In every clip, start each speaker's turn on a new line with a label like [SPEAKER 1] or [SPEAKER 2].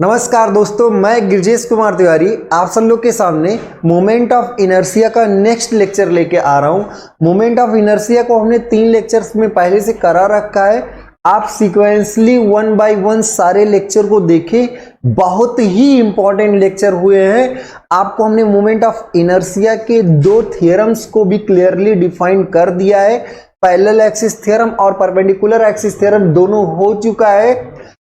[SPEAKER 1] नमस्कार दोस्तों, मैं गिरजेश कुमार तिवारी आप सब लोग के सामने मोमेंट ऑफ इनर्शिया का नेक्स्ट लेक्चर लेके आ रहा हूँ। मोमेंट ऑफ इनर्शिया को हमने 3 लेक्चर्स में पहले से करा रखा है। आप सीक्वेंसली 1 बाय 1 सारे लेक्चर को देखें, बहुत ही इंपॉर्टेंट लेक्चर हुए हैं। आपको हमने मोमेंट ऑफ इनर्शिया के 2 थियरम्स को भी क्लियरली डिफाइन कर दिया है। पैरेलल एक्सिस थ्योरम और परपेंडिकुलर एक्सिस थ्योरम दोनों हो चुका है।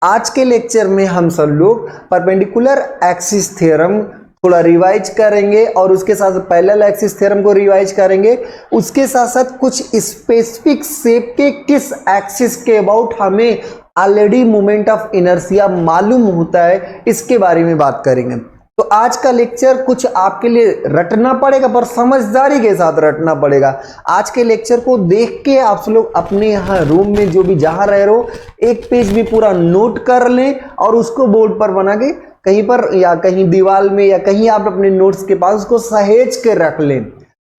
[SPEAKER 1] आज के लेक्चर में हम सब लोग परपेंडिकुलर एक्सिस थ्योरम थोड़ा रिवाइज करेंगे और उसके साथ पैरेलल एक्सिस थ्योरम को रिवाइज करेंगे। उसके साथ साथ कुछ स्पेसिफिक शेप के किस एक्सिस के अबाउट हमें ऑलरेडी मोमेंट ऑफ इनर्शिया मालूम होता है, इसके बारे में बात करेंगे। तो आज का लेक्चर कुछ आपके लिए रटना पड़ेगा, पर समझदारी के साथ रटना पड़ेगा। आज के लेक्चर को देख के आप लोग अपने यहाँ रूम में जो भी जहां रह रहे हो, एक पेज भी पूरा नोट कर लें और उसको बोर्ड पर बना के कहीं पर या कहीं दीवार में या कहीं आप अपने नोट्स के पास उसको सहेज के रख लें।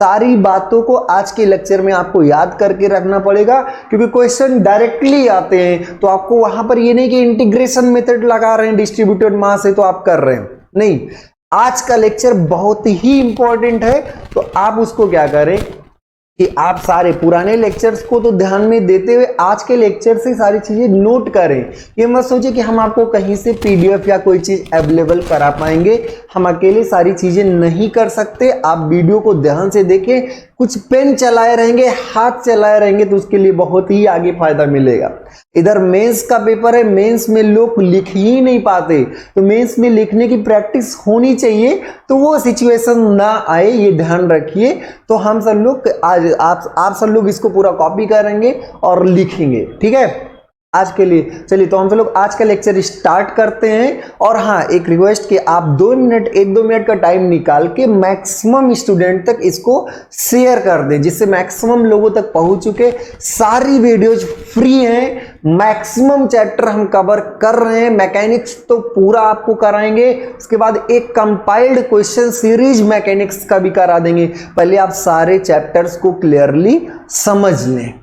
[SPEAKER 1] सारी बातों को आज के लेक्चर में आपको याद करके रखना पड़ेगा, क्योंकि क्वेश्चन डायरेक्टली आते हैं। तो आपको वहां पर ये नहीं कि इंटीग्रेशन मेथड लगा रहे हैं डिस्ट्रीब्यूटेड मास है तो आप कर रहे हैं, नहीं। आज का लेक्चर बहुत ही इंपॉर्टेंट है, तो आप उसको क्या करें कि आप सारे पुराने लेक्चर्स को तो ध्यान में देते हुए आज के लेक्चर से सारी चीजें नोट करें। ये मत सोचिए कि हम आपको कहीं से पीडीएफ या कोई चीज अवेलेबल करा पाएंगे, हम अकेले सारी चीजें नहीं कर सकते। आप वीडियो को ध्यान से देखें, कुछ पेन चलाए रहेंगे, हाथ चलाए रहेंगे तो उसके लिए बहुत ही आगे फायदा मिलेगा। इधर मेंस का पेपर है, मेंस में लोग लिख ही नहीं पाते, तो मेंस में लिखने की प्रैक्टिस होनी चाहिए, तो वो सिचुएशन ना आए, ये ध्यान रखिए। तो हम सब लोग आज आप सब लोग इसको पूरा कॉपी करेंगे और लिखेंगे, ठीक है। आज के लिए चलिए, तो हम सब लोग आज का लेक्चर स्टार्ट करते हैं। और हाँ, एक रिक्वेस्ट कि आप 1-2 मिनट का टाइम निकाल के मैक्सिमम स्टूडेंट तक इसको शेयर कर दें, जिससे मैक्सिमम लोगों तक पहुंच चुके। सारी वीडियोज फ्री हैं, मैक्सिमम चैप्टर हम कवर कर रहे हैं। मैकेनिक्स तो पूरा आपको कराएंगे, उसके बाद एक कंपाइल्ड क्वेश्चन सीरीज मैकेनिक्स का भी करा देंगे। पहले आप सारे चैप्टर्स को क्लियरली समझ लें,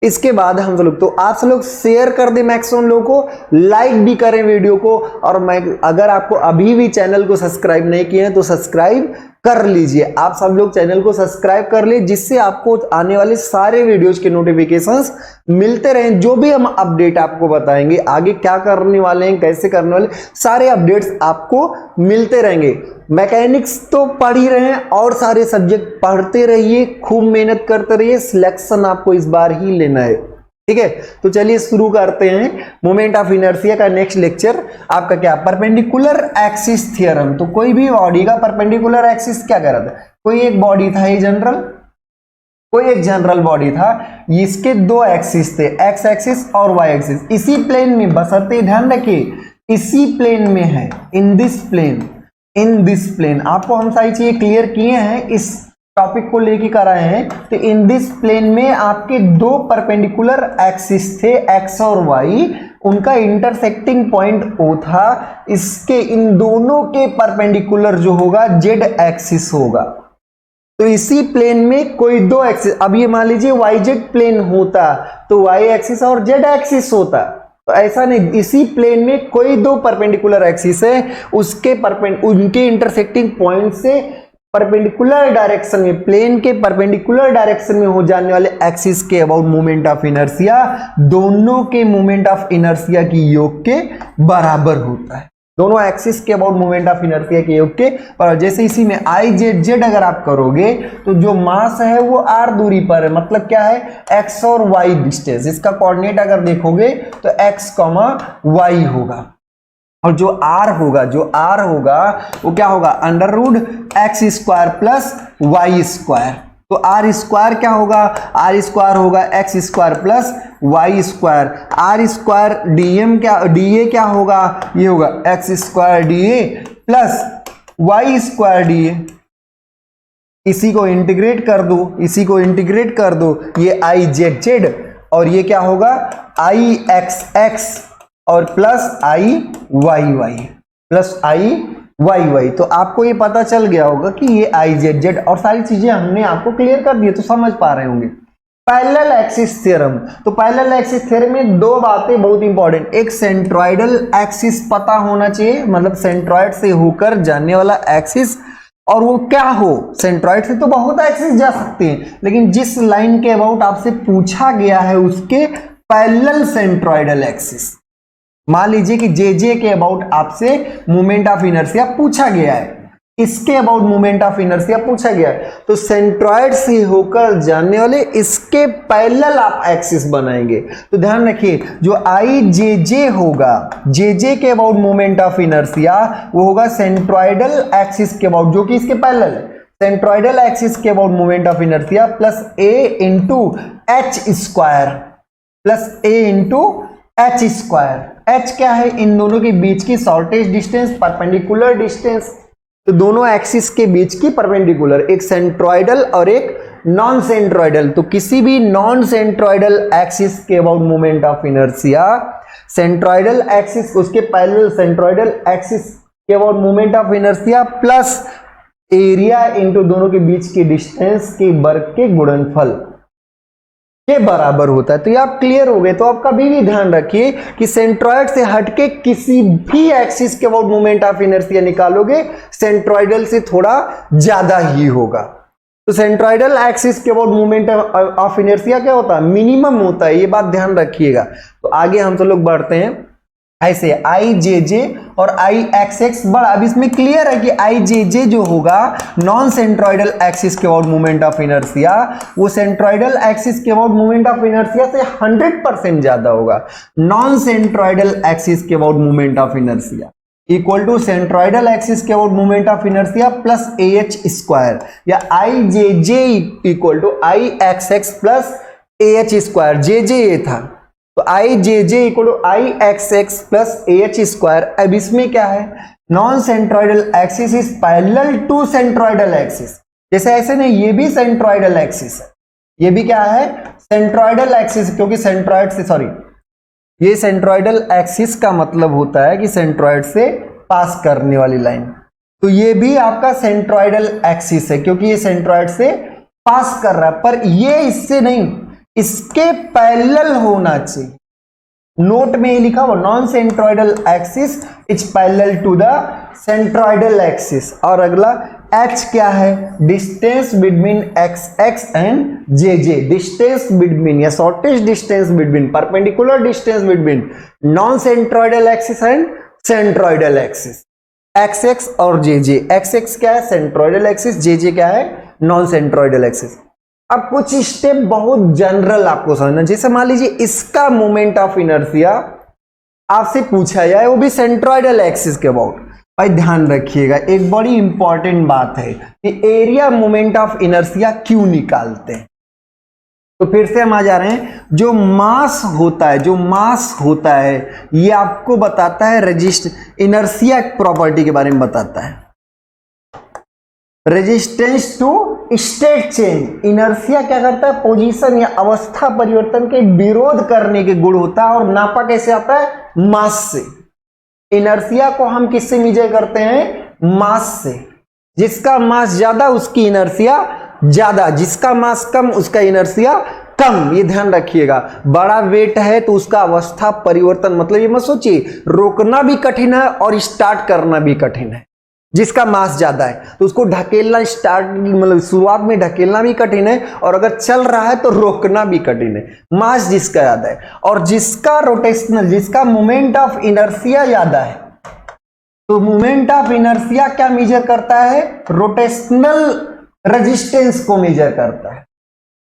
[SPEAKER 1] इसके बाद हम लोग, तो आप सब लोग शेयर कर दें मैक्सिमम लोगों को, लाइक भी करें वीडियो को। और मैं अगर आपको अभी भी चैनल को सब्सक्राइब नहीं किए हैं तो सब्सक्राइब कर लीजिए। आप सब लोग चैनल को सब्सक्राइब कर लीजिए, जिससे आपको आने वाले सारे वीडियोज के नोटिफिकेशंस मिलते रहें। जो भी हम अपडेट आपको बताएंगे, आगे क्या करने वाले हैं, कैसे करने वाले, सारे अपडेट्स आपको मिलते रहेंगे। मैकेनिक्स तो पढ़ ही रहे हैं और सारे सब्जेक्ट पढ़ते रहिए, खूब मेहनत करते रहिए। सिलेक्शन आपको इस बार ही लेना है, ठीक है। तो चलिए शुरू करते हैं मोमेंट ऑफ इनर्शिया का नेक्स्ट लेक्चर। आपका क्या, परपेंडिकुलर एक्सिस थ्योरम। तो कोई भी बॉडी का परपेंडिकुलर एक्सिस क्या कर रहा था, कोई एक बॉडी था, ये जनरल, कोई एक जनरल बॉडी था, इसके 2 एक्सिस थे, एक्स एक्सिस और वाई एक्सिस। इसी प्लेन में, बशर्ते ध्यान रखिए इसी प्लेन में है, इन दिस प्लेन। आपको हम सारी चीजें क्लियर किए हैं, इस टॉपिक को लेके कराए हैं। तो इन दिस प्लेन में आपके 2 परपेंडिकुलर एक्सिस थे, एक्स और वाई, उनका इंटरसेक्टिंग पॉइंट O था। इसके इन दोनों के परपेंडिकुलर जो होगा जेड एक्सिस होगा। तो इसी प्लेन में कोई 2 एक्सिस, अब ये मान लीजिए वाई जेड प्लेन होता तो वाई एक्सिस और जेड एक्सिस होता, तो ऐसा नहीं। इसी प्लेन में कोई 2 परपेंडिकुलर एक्सिस है, उनके इंटरसेक्टिंग पॉइंट से परपेंडिकुलर डायरेक्शन में, प्लेन के परपेंडिकुलर डायरेक्शन में हो जाने वाले एक्सिस के अबाउट मोमेंट ऑफ इनर्शिया दोनों के मोमेंट ऑफ इनर्शिया की योग के बराबर होता है। दोनों एक्सिस के अबाउट मोमेंट ऑफ इनर्शिया के योग के पर, जैसे इसी में आई जेड जेड अगर आप करोगे तो जो मास है वो r दूरी पर है, मतलब क्या है, x और y डिस्टेंस। इसका कोऑर्डिनेट अगर देखोगे तो x, y होगा, और जो r होगा वो क्या होगा, √x² प्लस y²। तो r² क्या होगा, r² होगा x² plus y²। r² dA क्या होगा, ये होगा x² dA plus y² dA। इसी को इंटीग्रेट कर दो, ये i z और ये क्या होगा, i x और प्लस i y। तो आपको ये पता चल गया होगा कि ये i z और सारी चीजें हमने आपको क्लियर कर दी, तो समझ पा रहे होंगे। Parallel axis theorem. तो पैरेलल एक्सिस थ्योरम में दो बातें बहुत इंपॉर्टेंट, एक सेंट्रॉइडल एक्सिस पता होना चाहिए, मतलब सेंट्रॉइड से होकर जाने वाला एक्सिस, और वो क्या हो, सेंट्रॉइड से तो बहुत एक्सिस जा सकते हैं, लेकिन जिस लाइन के अबाउट आपसे पूछा गया है उसके पैरेलल सेंट्रॉइडल एक्सिस। मान लीजिए कि जे के अबाउट आपसे मोमेंट ऑफ इनर्शिया पूछा गया है, इसके अबाउट मोमेंट ऑफ इनर्शिया पूछा गया है, तो सेंट्रॉइड से होकर जाने वाले इसके पैरेलल आप एक्सिस बनाएंगे। तो ध्यान रखिए, जो आई जे होगा, जे के अबाउट मोमेंट ऑफ इनर्शिया वो होगा सेंट्रॉइडल एक्सिस के अबाउट, जो कि इसके पैरेलल है। सेंट्रॉइडल एक्सिस के about moment of inertia plus A into H square, plus A into H square. H क्या है, इन दोनों के बीच की शॉर्टेज डिस्टेंस, परपेंडिकुलर डिस्टेंस, तो दोनों एक्सिस के बीच की परपेंडिकुलर, एक सेंट्रॉइडल और एक नॉन सेंट्रॉइडल। तो किसी भी नॉन सेंट्रॉइडल एक्सिस के about moment of inertia, centroidal axis उसके पैरेलल सेंट्रॉइडल एक्सिस के about moment of inertia plus area into दोनों के बीच की डिस्टेंस के वर्ग के गुणनफल के बराबर होता है। तो ये आप क्लियर हो गए। तो आप कभी भी ध्यान रखिए कि सेंट्रॉइड से हटके किसी भी एक्सिस के अबाउट मोमेंट ऑफ इनर्शिया निकालोगे, सेंट्रॉइडल से थोड़ा ज्यादा ही होगा। तो सेंट्रॉइडल एक्सिस के अबाउट मोमेंट ऑफ इनर्शिया क्या होता है, मिनिमम होता है, ये बात ध्यान रखिएगा। तो आगे हम सब लोग बढ़ते हैं, ऐसे आई जे और आई एक्स एक्स बड़ा। अब इसमें क्लियर है कि आई जे जो होगा नॉन सेंट्रॉइडल एक्सिस के अबाउट मोमेंट ऑफ इनर्शिया, वो सेंट्रॉइडल एक्सिस के अबाउट मोमेंट ऑफ इनर्शिया से 100% ज्यादा होगा। नॉन सेंट्रॉइडल एक्सिस के about moment of inertia equal to centroidal axis के about moment of inertia plus A H square, या I J equal to I x X plus A H square. J ये था, तो I J equal to I x X plus A H square. अब इसमें क्या है, non centroidal axis is parallel to centroidal axis, जैसे ऐसे नहीं, ये भी सेंट्रॉइडल एक्सिस है, ये भी क्या है, सेंट्रॉइडल एक्सिस, क्योंकि सेंट्रॉइड से, सॉरी, ये सेंट्रॉइडल एक्सिस का मतलब होता है कि सेंट्रॉइड से पास करने वाली लाइन, तो ये भी आपका सेंट्रॉइडल एक्सिस है क्योंकि ये सेंट्रॉइड से पास कर रहा है, पर ये इससे नहीं, इसके पैरेलल होना चाहिए। नोट में ये लिखा हुआ non centroidal axis is parallel to the centroidal axis. और अगला h क्या है, distance between X X and J, distance between या shortest distance between, perpendicular distance between non centroidal axis and centroidal axis, X X और J. X x क्या है, centroidal axis, जे क्या है, नॉन सेंट्रॉइडल एक्सिस। अब कुछ स्टेप बहुत general आपको समझना, जैसे मान लीजिए इसका मोमेंट ऑफ इनर्शिया आपसे पूछा जाए, वो भी सेंट्रॉइडल एक्सिस के अबाउट। भाई ध्यान रखिएगा, एक बड़ी इंपॉर्टेंट बात है कि एरिया मोमेंट ऑफ इनर्शिया क्यों निकालते हैं। तो फिर से हम आ जा रहे हैं, जो मास होता है ये आपको बताता है रेजिस्ट, इनर्शिया प्रॉपर्टी के बारे में बताता है, resistance to state change. Inertia क्या करता है, पोजीशन या अवस्था परिवर्तन के विरोध करने के गुण होता है, और नापा कैसे आता है, मास से। इनर्शिया को हम किससे मेजर करते हैं, मास से। जिसका मास ज्यादा उसकी इनर्शिया ज्यादा, जिसका मास कम उसका इनर्शिया कम। ये ध्यान रखिएगा, बड़ा वेट है तो उसका अवस्था परिवर्तन, मतलब ये मत सोचिए रोकना भी कठिन है और स्टार्ट करना भी कठिन है। जिसका मास ज्यादा है तो उसको ढकेलना, स्टार्ट मतलब शुरुआत में ढकेलना भी कठिन है, और अगर चल रहा है तो रोकना भी कठिन है। मास जिसका ज्यादा है, और जिसका रोटेशनल, जिसका मोमेंट ऑफ इनर्शिया ज्यादा है, तो मोमेंट ऑफ इनर्शिया क्या मेजर करता है, रोटेशनल रेजिस्टेंस को मेजर करता है।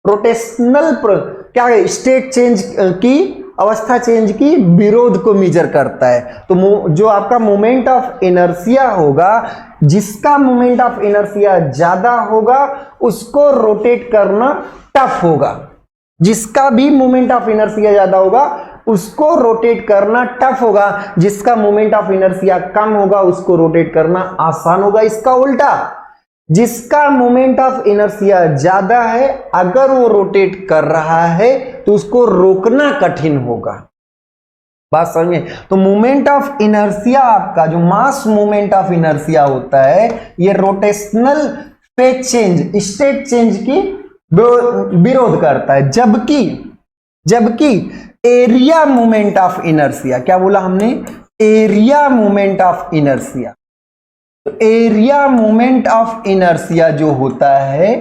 [SPEAKER 1] रोटेशनल क्या है, स्टेट चेंज की, अवस्था चेंज की विरोध को मेजर करता है। तो जो आपका मोमेंट ऑफ इनर्शिया होगा, जिसका मोमेंट ऑफ इनर्शिया ज्यादा होगा उसको रोटेट करना टफ होगा, जिसका भी मोमेंट ऑफ इनर्शिया ज्यादा होगा उसको रोटेट करना टफ होगा, जिसका मोमेंट ऑफ इनर्शिया कम होगा उसको रोटेट करना आसान होगा। इसका उल्टा, जिसका मोमेंट ऑफ इनर्शिया ज्यादा है अगर वो रोटेट कर रहा है तो उसको रोकना कठिन होगा। बात समझे। तो मोमेंट ऑफ इनर्शिया आपका जो मास मोमेंट ऑफ इनर्शिया होता है, ये rotational phase change, state change की विरोध करता है, जबकि एरिया मोमेंट ऑफ इनर्शिया, क्या बोला हमने, एरिया मोमेंट ऑफ इनर्शिया, तो एरिया मोमेंट ऑफ इनर्शिया जो होता है,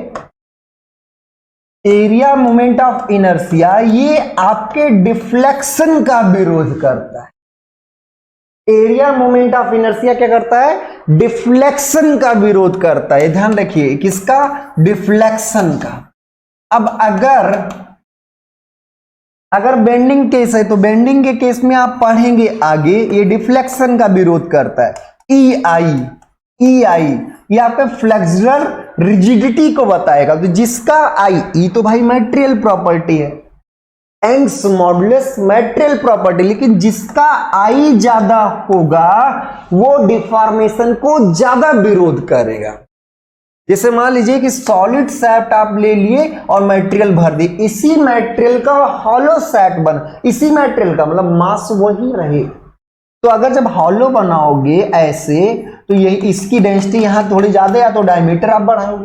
[SPEAKER 1] एरिया मोमेंट ऑफ इनर्शिया ये आपके डिफ्लेक्शन का विरोध करता है। एरिया मोमेंट ऑफ इनर्शिया क्या करता है, डिफ्लेक्शन का विरोध करता है, ध्यान रखिए, किसका, डिफ्लेक्शन का। अब अगर बेंडिंग केस है तो बेंडिंग के केस में आप पढ़ेंगे आगे, ये डिफ्लेक्शन का विरोध करता है। ई आई ये आपके फ्लेक्सुरल रिजिडिटी को बताएगा, तो जिसका आई, ई तो भाई मैटेरियल प्रॉपर्टी है, एंग्स मॉडुलस मैटेरियल प्रॉपर्टी, लेकिन जिसका आई ज्यादा होगा वो डिफॉर्मेशन को ज्यादा विरोध करेगा। जैसे मान लीजिए कि सॉलिड सैट आप ले लिए और मटेरियल भर दी, इसी मटेरियल का हॉलो सैट बना, इसी मटेरियल का मतलब मास वही रहे, तो अगर जब हॉलो बनाओगे ऐसे तो यही इसकी डेंसिटी यहां थोड़ी ज्यादा या तो डायमीटर आप बढ़ाओगे,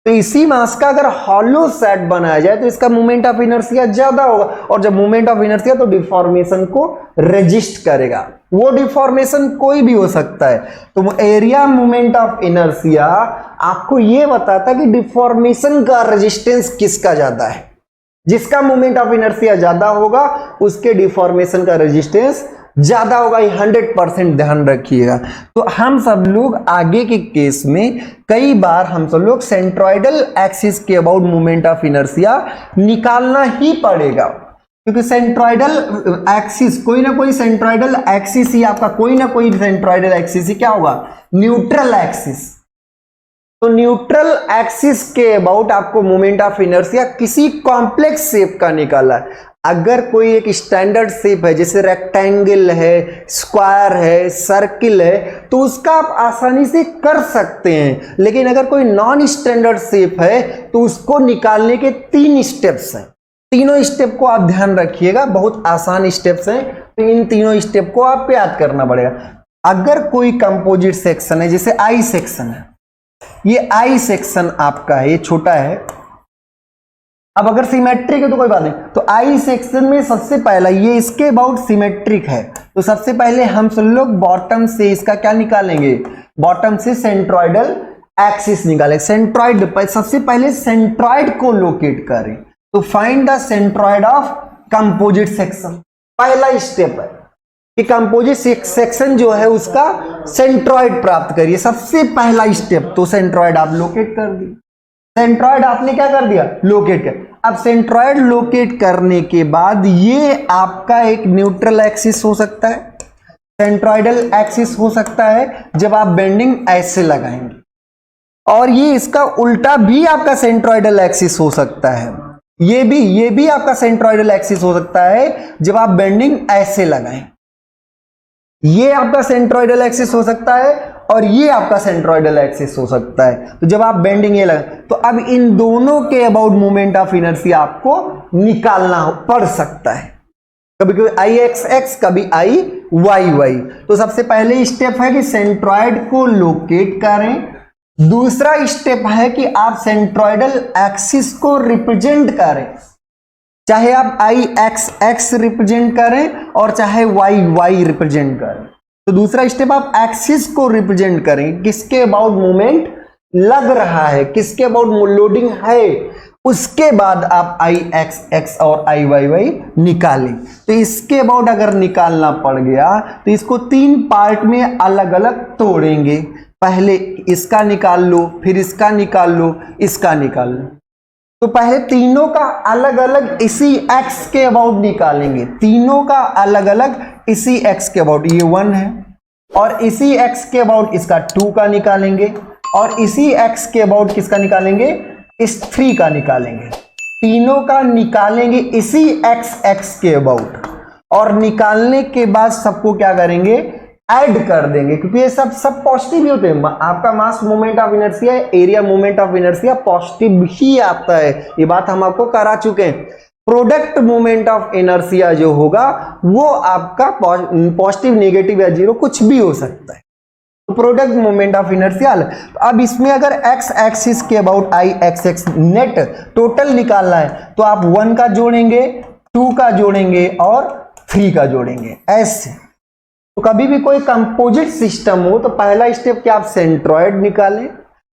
[SPEAKER 1] तो इसी मास का अगर हॉलो सेट बनाया जाए तो इसका मोमेंट ऑफ इनर्शिया ज्यादा होगा, और जब मोमेंट ऑफ इनर्शिया तो डिफॉर्मेशन को रेजिस्ट करेगा, वो डिफॉर्मेशन कोई भी हो सकता है। तो एरिया मोमेंट ऑफ इनर्शिया आपको ये बताता है कि डिफॉर्मेशन का रेजिस्टेंस किसका ज्यादा है, जिसका मोमेंट ऑफ इनर्शिया ज्यादा होगा उसके डिफॉर्मेशन का रेजिस्टेंस ज्यादा होगा, ये 100% ध्यान रखिएगा। तो हम सब लोग आगे के केस में कई बार हम सब लोग सेंट्रोइडल एक्सिस के अबाउट मोमेंट ऑफ इनर्शिया निकालना ही पड़ेगा, क्योंकि सेंट्रोइडल एक्सिस, कोई ना कोई सेंट्रोइडल एक्सिस ही आपका, कोई ना कोई सेंट्रोइडल एक्सिस ही क्या होगा, न्यूट्रल एक्सिस। तो न्यूट्रल एक्सिस के अबाउट आपको मोमेंट ऑफ इनर्शिया किसी कॉम्प्लेक्स शेप का निकाला है। अगर कोई एक स्टैंडर्ड शेप है, जैसे रेक्टेंगल है, स्क्वायर है, सर्किल है, तो उसका आप आसानी से कर सकते हैं, लेकिन अगर कोई नॉन स्टैंडर्ड शेप है तो उसको निकालने के 3 स्टेप्स हैं। तीनों स्टेप को आप ध्यान रखिएगा, बहुत आसान स्टेप्स हैं, तो इन तीनों स्टेप को आप याद करना पड़ेगा। अगर कोई कंपोजिट सेक्शन है, जैसे आई सेक्शन है, ये आई सेक्शन आपका है, ये छोटा है। अब अगर सिमेट्रिक है तो कोई बात नहीं, तो आई सेक्शन में सबसे पहला ये इसके अबाउट सिमेट्रिक है, तो सबसे पहले हम सब लोग बॉटम से इसका क्या निकालेंगे, बॉटम से सेंट्रोइडल एक्सिस निकालेंगे। सेंट्रोइड, सबसे पहले सेंट्रोइड को लोकेट करें, तो find the centroid of composite section, पहला स्टेप है कि कंपोजिट सेक्शन जो है उसका सेंट्रोइड प्राप्त करिए, सबसे पहला स्टेप। तो सेंट्रोइड आप लोकेट कर दिए, सेंट्रोइड आपने क्या कर दिया, लोकेट कर। अब सेंट्रोइड लोकेट करने के बाद ये आपका एक न्यूट्रल एक्सिस हो सकता है, सेंट्रोइडल एक्सिस हो सकता है जब आप बेंडिंग ऐसे लगाएंगे, और ये इसका उल्टा भी आपका सेंट्रोइडल एक्सिस हो सकता है, ये भी आपका सेंट्रोइडल एक्सिस हो सकता है जब आप बेंडिंग ऐसे लगाएं। ये आपका सेंट्रोइडल एक्सिस हो सकता है और ये आपका सेंट्रोइडल एक्सिस हो सकता है, तो जब आप बेंडिंग ये लगाएं, तो अब इन दोनों के अबाउट मोमेंट ऑफ इनर्शिया आपको निकालना पड़ सकता है, कभी कभी आई एक्स एक्स, कभी आई वाई वाई। तो सबसे पहले स्टेप है कि सेंट्रोइड को लोकेट करें, दूसरा स्टेप है कि आप सेंट्रोइडल एक्सिस को रिप्रेजेंट करें, चाहे आप आई एक्स एक्स रिप्रेजेंट करें और चाहे वाई वाई रिप्रेजेंट करें। तो दूसरा स्टेप आप एक्सिस को रिप्रेजेंट करें, किसके अबाउट मूवमेंट लग रहा है, किसके अबाउट लोडिंग है, उसके बाद आप आई एक्स एक्स और आई वाई वाई निकालें। तो इसके अबाउट अगर निकालना पड़ गया तो इसको 3 पार्ट में अलग अलग तोड़ेंगे, पहले इसका निकाल लो, फिर इसका निकाल लो, इसका निकाल लो। तो पहले तीनों का अलग अलग इसी x के अबाउट निकालेंगे, तीनों का अलग अलग इसी x के अबाउट, ये 1 है, और इसी x के अबाउट इसका 2 का निकालेंगे, और इसी x के अबाउट किसका निकालेंगे, इस 3 का निकालेंगे। तीनों का निकालेंगे इसी x x के अबाउट, और निकालने के बाद सबको क्या करेंगे, ऐड कर देंगे, क्योंकि ये सब पॉजिटिव ही होते हैं। आपका mass moment of inertia, area moment of inertia positive ही आता है, ये बात हम आपको करा चुके हैं। प्रोडक्ट मोमेंट ऑफ इनर्शिया जो होगा वो आपका पॉजिटिव, नेगेटिव या जीरो कुछ भी हो सकता है। तो प्रोडक्ट मोमेंट ऑफ इनर्शिया अलग। तो अब इसमें अगर एक्स एक्सिस के about I x x net total निकालना है तो आप 1 का जोड़ेंगे, 2 का जोड़ेंगे और 3 का जोड़ेंगे ऐसे। तो कभी भी कोई कंपोजिट सिस्टम हो तो पहला स्टेप क्या, आप सेंट्रॉयड निकालें,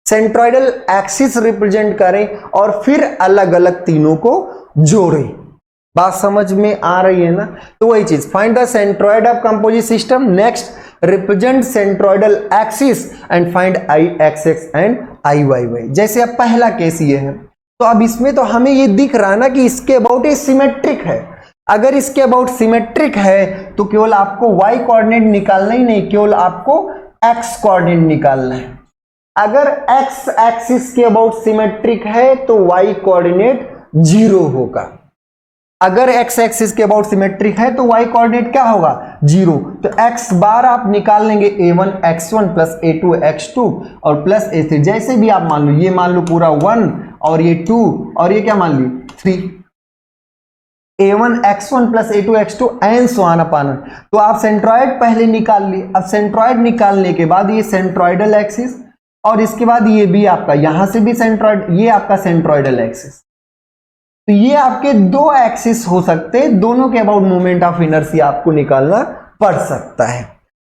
[SPEAKER 1] सेंट्रॉयडल एक्सिस रिप्रेजेंट करें और फिर अलग अलग तीनों को जोड़ें। बात समझ में आ रही है ना? तो वही चीज, find the centroid of composite system, next represent centroidal axis and find I x X and I Y Y. जैसे अब पहला केस ये है, तो अब इसमें तो हमें ये दिख रहा है ना कि इसके अबाउट ये सिमेट्रिक है। अगर इसके अबाउट सिमेट्रिक है तो केवल आपको y कोऑर्डिनेट निकालना ही नहीं, केवल आपको x कोऑर्डिनेट निकालना है। अगर x एक्सिस के अबाउट सिमेट्रिक है तो y कोऑर्डिनेट 0 होगा। अगर x एक्सिस के अबाउट सिमेट्रिक है तो y कोऑर्डिनेट क्या होगा, 0। तो x बार आप निकाल लेंगे a1 x1 plus a2 x2 और प्लस a3। जैसे भी आप मान लो, ये मान लो पूरा 1 और ये 2 और ये क्या मान ली 3, a1 x1 plus a2 x2 and so on upon. तो आप सेंट्रॉयड पहले निकाल लिए। अब सेंट्रॉयड निकालने के बाद ये सेंट्रॉयडल एक्सिस और इसके बाद ये भी आपका, यहां से भी सेंट्रॉयड, ये आपका सेंट्रॉयडल एक्सिस। तो ये आपके दो एक्सिस हो सकते हैं, दोनों के अबाउट मोमेंट ऑफ इनर्शिया आपको निकालना पड़ सकता है।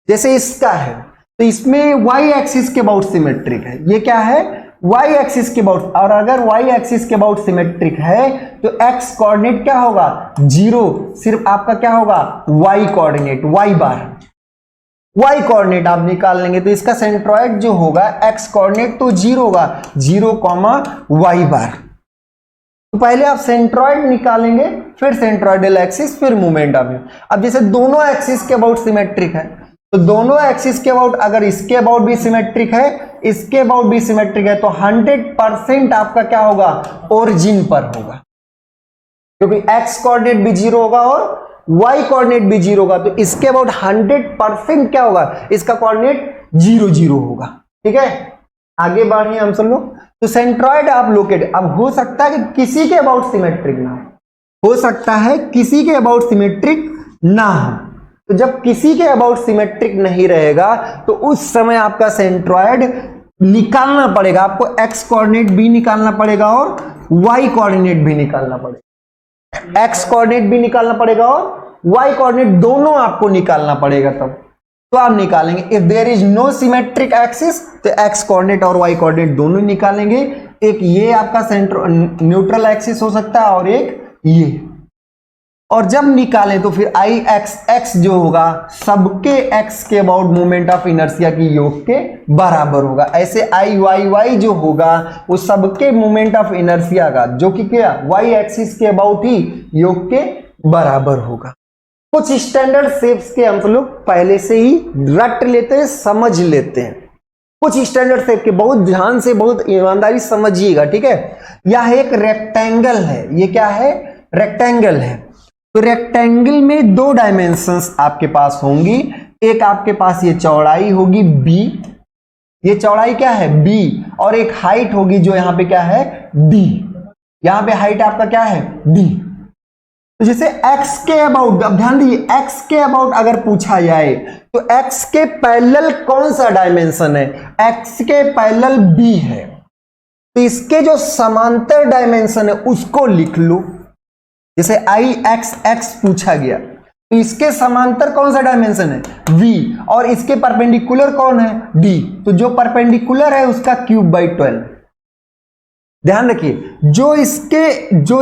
[SPEAKER 1] जैसे इसका है तो इसमें y एक्सिस के अबाउट सिमेट्रिक है, ये क्या है y एक्सिस के अबाउट, और अगर y एक्सिस के अबाउट सिमेट्रिक है तो x कोऑर्डिनेट क्या होगा 0, सिर्फ आपका क्या होगा y कोऑर्डिनेट, y बार y कोऑर्डिनेट आप निकाल लेंगे। तो इसका सेंट्रॉयड जो होगा x कोऑर्डिनेट तो 0 होगा, 0, y बार। तो पहले आप सेंट्रॉयड निकालेंगे, फिर सेंट्रॉयडल एक्सिस, फिर मोमेंट ऑफ। अब जैसे दोनों एक्सिस के अबाउट सिमेट्रिक है तो दोनों एक्सिस के अबाउट, अगर इसके अबाउट भी सिमेट्रिक है, इसके अबाउट भी सिमेट्रिक है, तो 100% आपका क्या होगा ओरिजिन पर होगा, क्योंकि x कोऑर्डिनेट भी 0 होगा और y कोऑर्डिनेट भी 0 होगा। तो इसके अबाउट 100% क्या होगा, इसका कोऑर्डिनेट 0 0 होगा। ठीक है, आगे बढ़िए हम सब लोग। तो सेंट्रॉयड आप लोकेट, अब हो सकता है कि किसी के अबाउट सिमेट्रिक ना हो सकता है किसी के अबाउट सिमेट्रिक ना हो। तो जब किसी के अबाउट सिमेट्रिक नहीं रहेगा तो उस समय आपका सेंट्रॉयड निकालना पड़ेगा, आपको x कोऑर्डिनेट भी निकालना पड़ेगा और y कोऑर्डिनेट भी निकालना पड़ेगा, x कोऑर्डिनेट भी निकालना पड़ेगा और y कोऑर्डिनेट दोनों आपको निकालना पड़ेगा। तब तो आप निकालेंगे, if there is no symmetric axis तो x कोऑर्डिनेट और y कोऑर्डिनेट दोनों निकालेंगे। एक ये आपका न्यूट्रल एक्सिस हो सकता है और एक ये, और जब निकालें तो फिर आई एक्स एक्स जो होगा सबके x के अबाउट मोमेंट ऑफ इनर्शिया की योग के बराबर होगा। ऐसे आई वाई वाई जो होगा वो सबके मोमेंट ऑफ इनर्शिया का, जो कि क्या y एक्सिस के अबाउट ही योग के बराबर होगा। कुछ स्टैंडर्ड शेप्स के हम लोग पहले से ही रट लेते हैं, समझ लेते हैं। कुछ स्टैंडर्ड शेप के बहुत ध्यान से, बहुत ईमानदारी समझिएगा। ठीक है, यह एक रेक्टेंगल है, ये क्या है रेक्टेंगल है। तो रेक्टेंगल में दो डायमेंशंस आपके पास होंगी, एक आपके पास ये चौड़ाई होगी b, ये चौड़ाई क्या है b, और एक हाइट होगी जो यहां पे क्या है d, यहां पे हाइट आपका क्या है d। तो जैसे x के अबाउट, अब ध्यान दीजिए x के अबाउट अगर पूछा जाए तो x के पैरेलल कौन सा डायमेंशन है, x के पैरेलल b है। तो इसके जो समांतर डायमेंशन है उसको लिख लो। जैसे आई एक्स एक्स पूछा गया तो इसके समांतर कौन सा डायमेंशन है v, और इसके परपेंडिकुलर कौन है d। तो जो परपेंडिकुलर है उसका क्यूब बाई 12। ध्यान रखिए, जो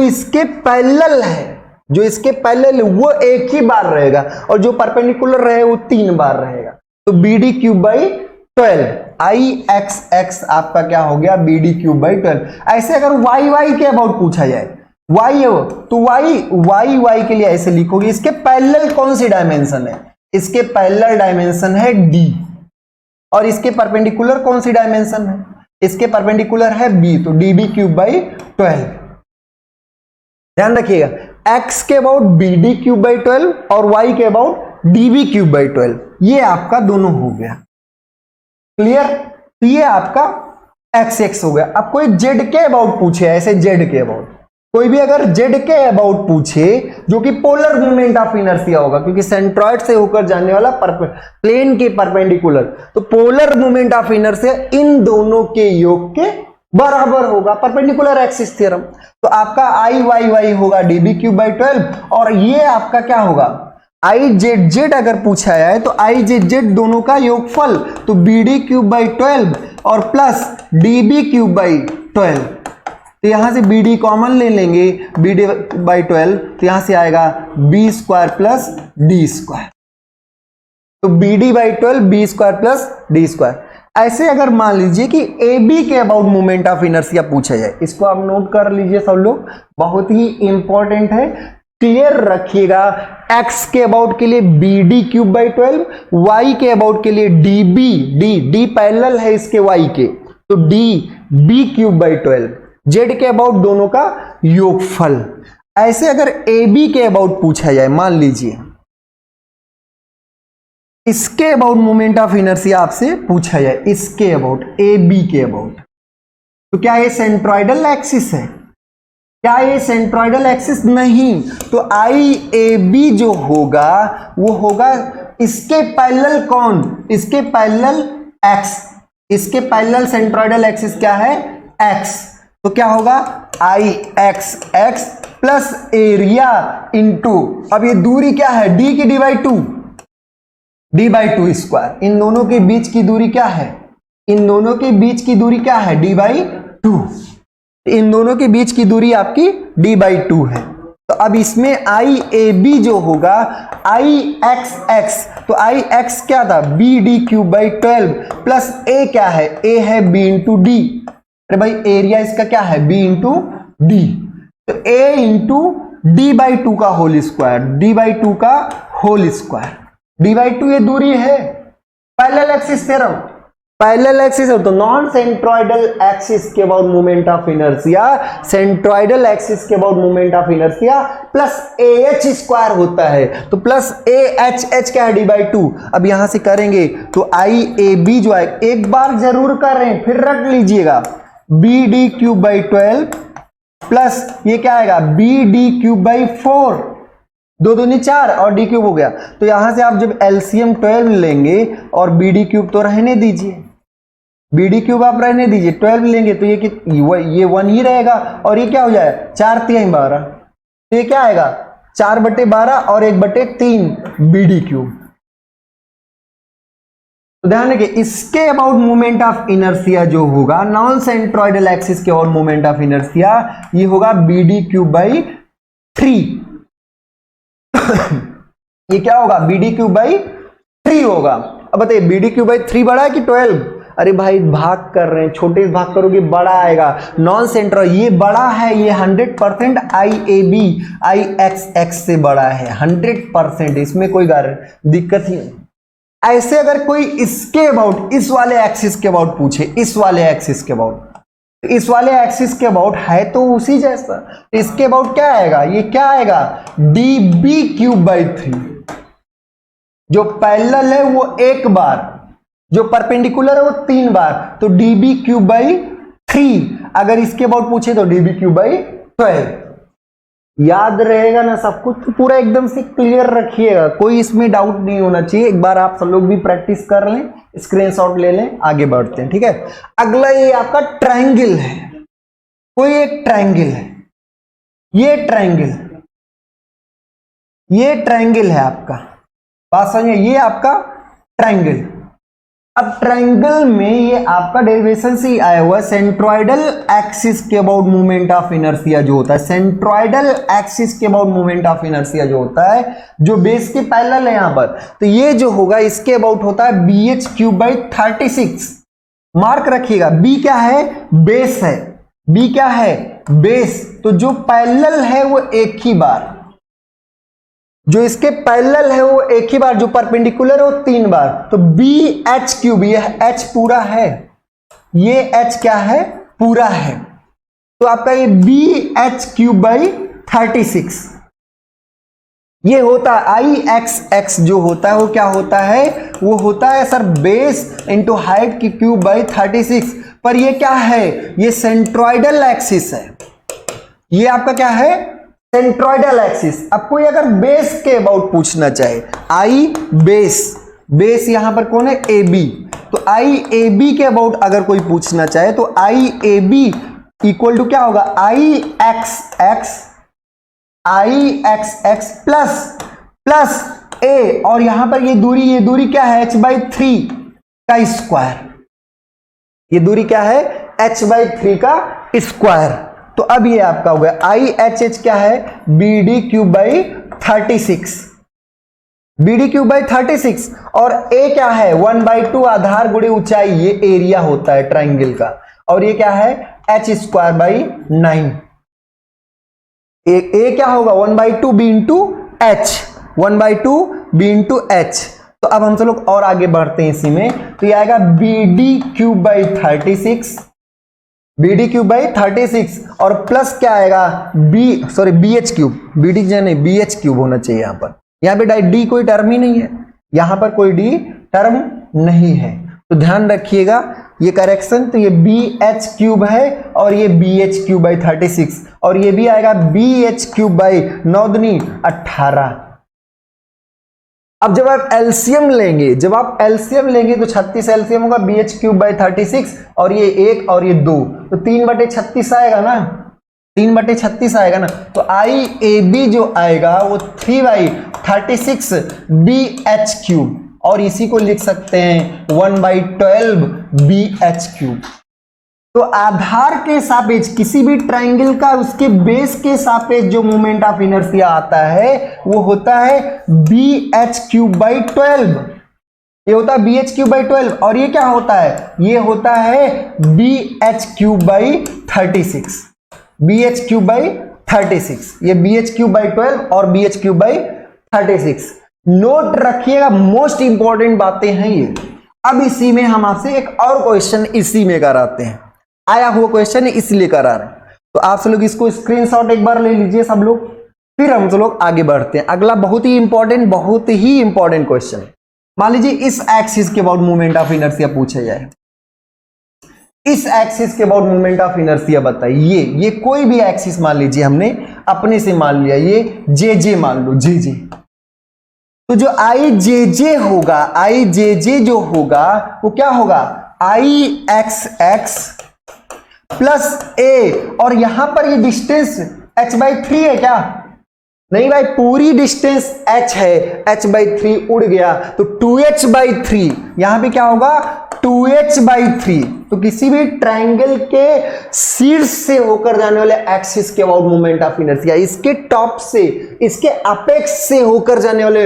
[SPEAKER 1] इसके पैरेलल है, जो इसके पैरेलल वो एक ही बार रहेगा और जो परपेंडिकुलर रहे वो 3 बार रहेगा। तो b D cube by 12, I x x आपका क्या हो गया बी डी क्यूब बाई 12। ऐसे अगर वाई वाई के अबाउट पूछा जाए, वाई हो तो वाई के लिए ऐसे लिखोगे, इसके पैरेलल कौन सी डायमेंशन है, इसके पैरेलल डायमेंशन है d, और इसके परपेंडिकुलर कौन सी डायमेंशन है, इसके परपेंडिकुलर है b, तो डी बी क्यूब बाई 12। ध्यान रखिएगा, x के about B D cube by 12 और y के about D B cube by 12, ये आपका दोनों हो गया। क्लियर, तो ये आपका x x हो गया। अब कोई z के अबाउट पूछे, ऐसे z के अबाउट कोई भी अगर जेड के अबाउट पूछे जो कि पोलर मोमेंट ऑफ इनर्शिया होगा, क्योंकि सेंट्रॉइड से होकर जाने वाला प्लेन के परपेंडिकुलर, तो पोलर मोमेंट ऑफ इनर्शिया इन दोनों के योग के बराबर होगा, परपेंडिकुलर एक्सिस थ्योरम। तो आपका आई वाई वाई होगा db³/12 और ये आपका क्या होगा आई जेड जेड अगर पूछा है तो आई जेड जेड दोनों का योगफल, तो bd³/12 और प्लस db³/12। तो यहां से bd कॉमन ले लेंगे, bd/12 तो यहां से आएगा b² प्लस d², तो bd/12 b² प्लस d²। ऐसे अगर मान लीजिए कि AB के अबाउट मोमेंट ऑफ इनर्शिया पूछा जाए, इसको आप नोट कर लीजिए सब लोग, बहुत ही इंपॉर्टेंट है, क्लियर रखिएगा। x के अबाउट के लिए bd³/12, y के अबाउट के लिए d पैरेलल है इसके y के, तो db³/12, z के अबाउट दोनों का योगफल। ऐसे अगर AB के अबाउट पूछा जाए, मान लीजिए इसके अबाउट मोमेंट ऑफ इनर्शिया आपसे पूछा जाए, इसके अबाउट AB के अबाउट, तो क्या ये सेंट्रॉइडल एक्सिस है? क्या ये सेंट्रॉइडल एक्सिस? नहीं। तो IAB जो होगा वो होगा इसके पैरेलल कौन? इसके पैरेलल x, इसके पैरेलल सेंट्रॉइडल एक्सिस क्या है? x। तो क्या होगा IXX प्लस एरिया इंटू, अब ये दूरी क्या है? d की d/2, d/2²। इन दोनों के बीच की दूरी क्या है? इन दोनों के बीच की दूरी क्या है? d/2। इन दोनों के बीच की दूरी आपकी d/2 है। तो अब इसमें IAB जो होगा IXX, तो IX क्या था? bd³/12 प्लस A क्या है? A है b इंटू डी। अरे भाई एरिया इसका क्या है? b इंटू डी, तो A इंटू d/2 का होल स्क्वायर, d/2 का होल स्क्वायर, d/2 ये दूरी है, parallel axis theorem, parallel axis है तो नॉन सेंट्रॉइडल एक्सिस के about moment of inertia, centroidal axis के about moment of inertia plus AH² होता है, तो प्लस AH क्या है? d/2। अब यहां से करेंगे तो IAB जो है, एक बार जरूर करें फिर रख लीजिएगा, bd³/12 प्लस ये क्या आएगा? bd³/4, 2 दूनी 4 और d³ हो गया। तो यहां से आप जब LCM 12 लेंगे और bd³ तो रहने दीजिए, bd³ आप रहने दीजिए, 12 लेंगे तो ये 1 ही रहेगा, और ये क्या हो जाए? 4×3 12, तो ये क्या आएगा? 4/12 और 1/3 bd³। तो ध्यान रखिए इसके अबाउट मोमेंट ऑफ इनर्शिया जो होगा नॉन सेंट्रॉइडल एक्सिस के अबाउट मोमेंट ऑफ इनर्शिया, ये होगा bd³/3। ये क्या होगा? bd³/3 होगा। अब बताइए bd³/3 बड़ा है कि 12? अरे भाई भाग कर रहे हैं, छोटे से भाग करोगे बड़ा आएगा, नॉन सेंट्रल ये बड़ा है, ये 100% IAB IXX से बड़ा है 100%, इसमें कोई दिक्कत ही नहीं। ऐसे अगर कोई इसके अबाउट, इस वाले एक्सिस के अबाउट पूछे, इस वाले एक्सिस के अबाउट, इस वाले एक्सिस के अबाउट है तो उसी जैसा, इसके अबाउट क्या आएगा? ये क्या आएगा? db³/3। जो पैरेलल है वो एक बार, जो परपेंडिकुलर है वो 3 बार, तो db³/3। अगर इसके अबाउट पूछे तो db³/12। याद रहेगा ना सब कुछ? तो पूरा एकदम से क्लियर रखिएगा, कोई इसमें डाउट नहीं होना चाहिए। एक बार आप सब लोग भी प्रैक्टिस कर लें, स्क्रीनशॉट ले लें, आगे बढ़ते हैं, ठीक है। अगला ये आपका ट्रायंगल है, कोई एक ट्रायंगल है, ये ट्रायंगल है आपका, बात समझिए, ये आपका ट्रायंगल। अब ट्रायंगल में ये आपका डेरिवेशन से ही आया हुआ है, सेंट्रॉइडल एक्सिस के अबाउट मूवमेंट ऑफ इनर्शिया जो होता है, सेंट्रॉइडल एक्सिस के अबाउट मूवमेंट ऑफ इनर्शिया जो होता है, जो बेस के पैरेलल है यहां पर, तो ये जो होगा इसके अबाउट होता है BH³/36। मार्क रखिएगा, B क्या है? बेस है, B क्या है? बेस। तो जो पैरेलल है वो एक ही बार, जो इसके पैरेलल है वो एक ही बार, जो परपेंडिकुलर है वो 3 बार, तो BH³, ये H पूरा है, ये H क्या है? पूरा है, तो आपका ये BH³/36 ये होता है। IXX जो होता है वो क्या होता है? वो होता है सर बेस इंटू हाइट की क्यूब/36, पर ये क्या है? ये सेंट्रॉइडल एक्सिस है, ये आपका क्या है, सेंट्रोइडल एक्सिस। अब कोई अगर बेस के अबाउट पूछना चाहे, आई बेस यहां पर कौन है, ए बी, तो आई ए बी के अबाउट अगर कोई पूछना चाहे तो आई ए बी इक्वल टू क्या होगा, आई एक्स एक्स प्लस ए, और यहां पर ये दूरी क्या है, h/3 का स्क्वायर। ये दूरी क्या है, h/3 का स्क्वायर। तो अब ये आपका हो गया आई एच एच क्या है, BD³/36, BD³/36, और ए क्या है, 1/2 आधार गुणे ऊंचाई, ये एरिया होता है ट्राइंगल का, और ये क्या है, h²/9। ए क्या होगा, 1/2 b into H, 1/2 b into H. तो अब हम सब लोग और आगे बढ़ते हैं इसी में, तो ये आएगा BD³/36, BD³/36, और प्लस क्या आएगा, BH³, BD नहीं BH³ होना चाहिए यहां पर, यहां पे डी कोई टर्म ही नहीं है, यहां पर कोई डी टर्म नहीं है, तो ध्यान रखिएगा ये करेक्शन। तो ये BH³ है और ये BH³/36, और ये भी आएगा BH³/9 दूनी 18। अब जब आप एलसीएम लेंगे, तो 36 एलसीएम होगा, BH³/36, और ये 1 और ये 2, तो 3/36 आएगा ना, 3/36 आएगा ना। तो आई ए बी जो आएगा वो 3/36 BH³, और इसी को लिख सकते हैं 1/12 BH³। तो आधार के सापेक्ष किसी भी ट्राइंगल का उसके बेस के सापेक्ष जो मोमेंट ऑफ इनर्शिया आता है वो होता है BH³/12, ये होता है BH³/12, और ये क्या होता है, ये होता है BH³/36, BH³/36, ये BH³/12 और BH³/36। नोट रखिएगा, मोस्ट इंपॉर्टेंट बातें हैं ये। अब इसी में हम आपसे एक और क्वेश्चन इसी में कराते हैं, आया हुआ क्वेश्चन इसलिए करा रहे हैं, तो आप सब लोग इसको स्क्रीनशॉट एक बार ले लीजिए सब लोग, फिर हम सब लोग आगे बढ़ते हैं। अगला बहुत ही इंपॉर्टेंट क्वेश्चन है। मान लीजिए इस एक्सिस के अबाउट मूवमेंट ऑफ इनर्शिया पूछा जाए, इस एक्सिस के अबाउट मूवमेंट ऑफ इनर्शिया बताइए। ये कोई भी एक्सिस मान लीजिए, हमने अपने से मान लिया, ये जे मान लो, जे, तो जो आई जे जो होगा वो क्या होगा, आई एक्स प्लस ए, और यहां पर ये डिस्टेंस h/3 है क्या, नहीं भाई, पूरी डिस्टेंस h है, h/3 उड़ गया तो 2h/3, यहां पे क्या होगा 2h/3। तो किसी भी ट्रायंगल के शीर्ष से होकर जाने वाले एक्सिस के अबाउट मोमेंट ऑफ इनर्शिया, इसके टॉप से, इसके अपेक्स से होकर जाने वाले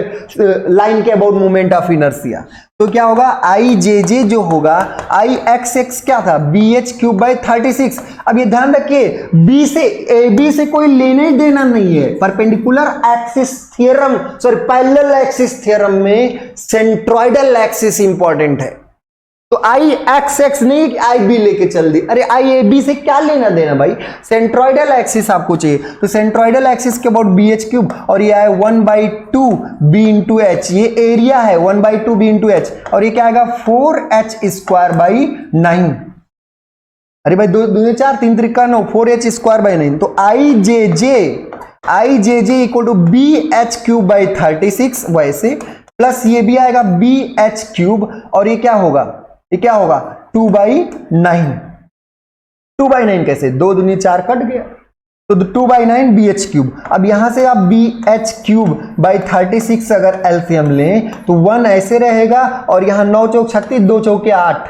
[SPEAKER 1] लाइन के अबाउट मोमेंट ऑफ इनर्शिया, तो क्या होगा, आई जे जो होगा, आई एक्स क्या था, BH³/36। अब ये ध्यान रखिए, बी से ए बी से कोई लेने देना नहीं है, perpendicular axis theorem, sorry parallel axis theorem में सेंट्रोइडल एक्सिस इंपॉर्टेंट है। तो आई एक्स नहीं आई बी लेके चल दी, अरे आई ए बी से क्या लेना देना भाई, सेंट्रोइडल एक्सिस आपको चाहिए। तो सेंट्रोइडल एक्सिस के अबाउट BH³, और ये है 1/2 B इंटू एच, ये एरिया है 1/2 B इंटू एच, और ये क्या आएगा 4h²/9। अरे भाई 2 2 4 3 3 9, 4h²/9। तो I J J equal to BH³/36 वैसे, प्लस ये भी आएगा BH³, और ये क्या होगा, 2/9 कैसे, 2 दूनी 4 कट गया, तो 2/9 BH³। अब यहां से आप BH³/36 अगर एलसीएम लें तो 1 ऐसे रहेगा, और यहां 9 चौक 36, 2 चौके 8,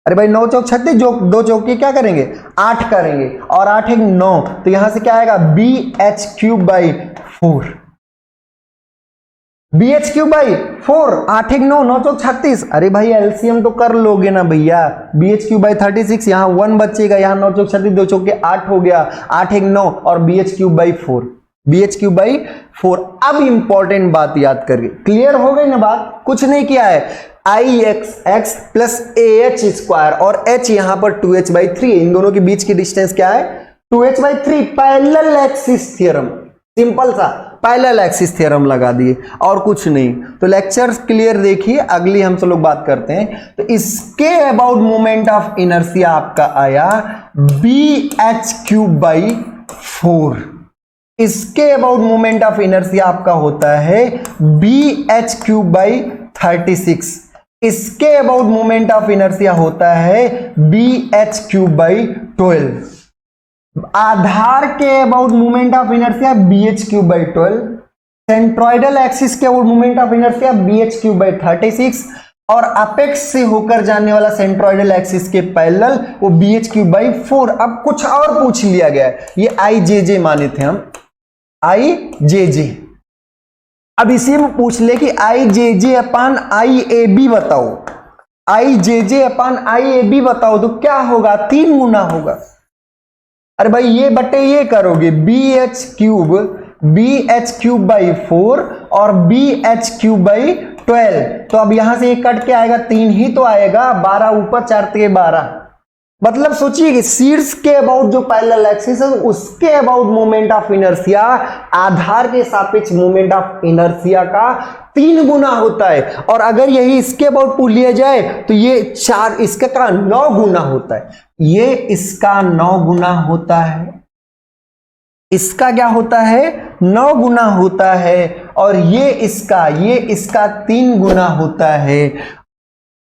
[SPEAKER 1] अरे भाई 9 चौक 36, 2 चौके क्या करेंगे 8 करेंगे, और 8 1 9, तो यहां से क्या आएगा BH³/4, BH³/4, 8 1 9, 9 चौक 36, अरे भाई एलसीएम तो कर लोगे ना भैया, BH³/36, यहाँ 1 बचेगा, यहाँ 9 चौक 36, 2 चौके 8 हो गया, 8 1 9, और BH³/4, BH³/4। अब इंपॉर्टेंट बात याद करके, क्लियर हो गई ना बात, कुछ नहीं किया है, आई एक्स प्लस AH², और H यहां पर 2h/3, इन दोनों के बीच की डिस्टेंस क्या है 2h/3, parallel axis theorem, simple सा पैरेलल एक्सिस थ्योरम लगा दिए, और कुछ नहीं। तो लेक्चर क्लियर देखिए, अगली हम सब लोग बात करते हैं। तो इसके अबाउट मोमेंट ऑफ इनर्शिया आपका आया BH³/4, 4। इसके अबाउट मोमेंट ऑफ इनर्शिया आपका होता है bh³/36। इसके अबाउट मोमेंट ऑफ इनर्शिया होता है bh³/12। आधार के about moment of inertia bh³/12। Centroidal axis के about moment of inertia bh³/36 और अपेक्स से होकर जाने वाला सेंट्रॉइडल एक्सिस के पैरेलल वो bh³/4। अब कुछ और पूछ लिया गया है, ये IJJ माने थे हम, IJJ। अब इसी में पूछ ले कि IJJ/IAB बताओ, IJJ/IAB बताओ तो क्या होगा, 3 गुना होगा। अरे भाई ये बटे ये करोगे bh³/4 और bh³/12, तो अब यहां से ये कट के आएगा 3 ही तो आएगा, 12 ऊपर 4 के 12। मतलब सोचिए कि शीर्ष के अबाउट जो पैरेलल एक्सिस है उसके अबाउट मोमेंट ऑफ इनर्शिया आधार के सापेक्ष मोमेंट ऑफ इनर्शिया का 3 गुना होता है। और अगर यही इसके अबाउट पूछ लिया जाए तो ये 4 इसका का 9 गुना होता है, ये इसका 9 गुना होता है, इसका क्या होता है 9 गुना होता है, और ये इसका 3 गुना होता है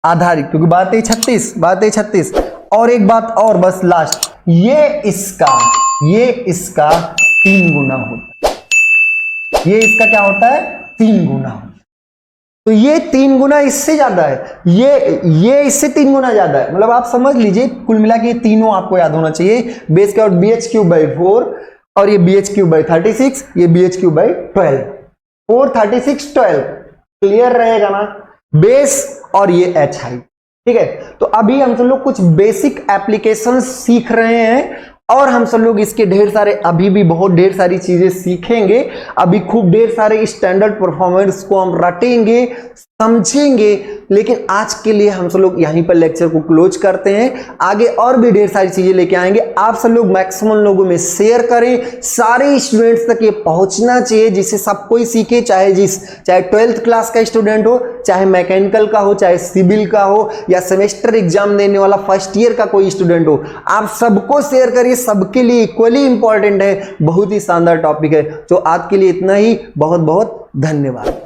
[SPEAKER 1] आधारित, क्योंकि बात है 36। और एक बात और बस लास्ट, ये इसका 3 गुना होता है, ये इसका क्या होता है 3 गुना होता है। तो ये 3 गुना इससे ज्यादा है, ये इससे 3 गुना ज्यादा है। मतलब आप समझ लीजिए कुल मिला के ये तीनों आपको याद होना चाहिए, बेस के और bh³/4 और ये bh³/36, ये bh³/12, 4 36 12 क्लियर रहेगा ना, बेस और ये h हाइट। ठीक है, तो अभी हम सब लोग कुछ बेसिक एप्लीकेशन सीख रहे हैं और हम सब लोग इसके ढेर सारे अभी भी बहुत ढेर सारी चीजें सीखेंगे। अभी खूब ढेर सारे स्टैंडर्ड परफॉर्मेंस को हम रटेंगे, समझेंगे। लेकिन आज के लिए हम सब लोग यहीं पर लेक्चर को क्लोज करते हैं, आगे और भी ढेर सारी चीजें लेके आएंगे। आप सब लोग मैक्सिमम लोगों में शेयर करें, सारे स्टूडेंट्स तक ये पहुंचना चाहिए जिससे सब कोई सीखे, चाहे 12th क्लास का स्टूडेंट हो, चाहे मैकेनिकल का हो, चाहे सिविल का हो, या सेमेस्टर एग्जाम देने वाला फर्स्ट ईयर का कोई स्टूडेंट हो। आप सबको शेयर करिए, सबके लिए इक्वली इंपॉर्टेंट है, बहुत ही शानदार टॉपिक है। तो आज के लिए इतना ही, बहुत बहुत धन्यवाद।